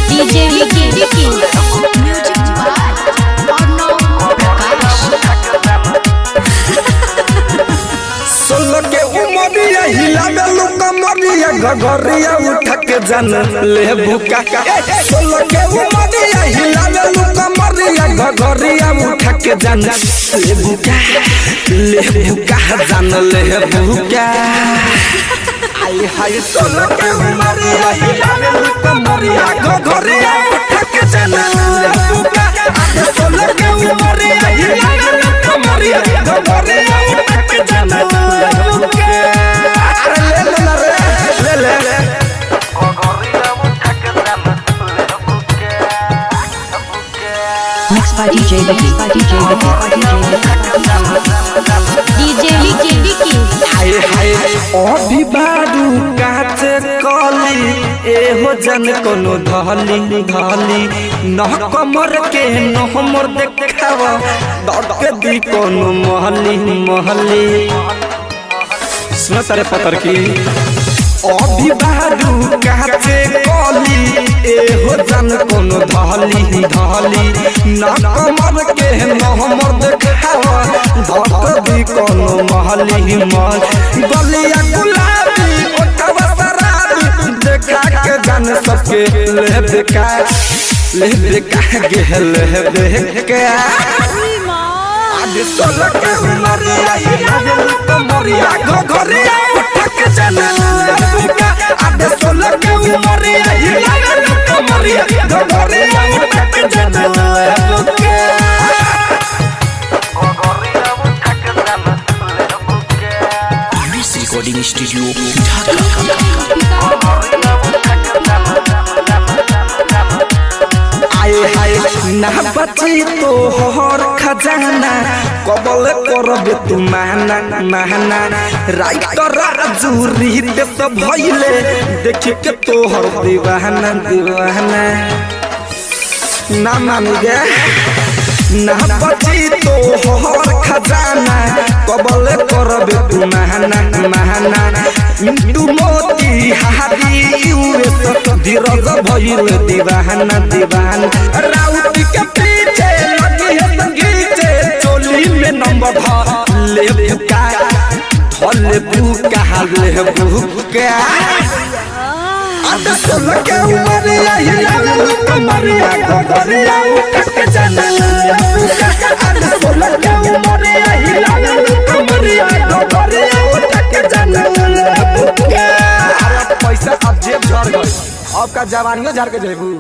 DJ Vicky Music by Arnav Prakash। Solo के उमरिया हिला में लुका मरिया गगरिया उठा के जान ले भूका। सोलो के उमरिया हिला में लुका मरिया गगरिया उठा के जान ले भूका जान ले भूका। आई हाय सोलो के उमरिया हिला में लुका मरिया गगरिया उठा के जान ले भूका। सोलो के उमरिया हिला में लुका मरिया गगरिया उठा के जान Mixed by DJ Vicky हाय हाय अभी बारू काचे कली एहो जन कोनो धली न कमर के न हमर देखाव दर्द के दी कोनो महली सुन तारे पतर की अभी बारू काचे कली एहो जन कोनो धली न कमर के न हमर देखाव दर्द दी कोनो महली गलिया गुलाबी ओठवा शराबी देखा के जान सबके ले बेका के आदि सोलह के उमरिया हिला तो मरिया घरिया उठा के जान बेका। आदि सोलह के उमरिया हिला तो मरिया घरिया उठा के जान बेका। रिकॉर्डिंग स्टूडियो आए हाय ना बची तो हर खजाना कबल करबे तू महना राइट राजूरी ते सब भइले देख के तोहर दीवाना ना मान गे ना बची तो हर खजाना कबल करबे तू महना तू मोती हारी यूरे धीरज भइल दीवाना राउत के पीछे लगी है संगीते चोली में नंबर ले भूका ले भूका आदि सोलह के उमरिया हिला तो मरिया गगरिया उठा के जान ले भूका। आदि सोलह के उमरिया हिला तो मरिया गगरिया उठा के जान ले भूका। पैसा अब जेब झड़ गई, अब का जवानियों झड़ के जेबू।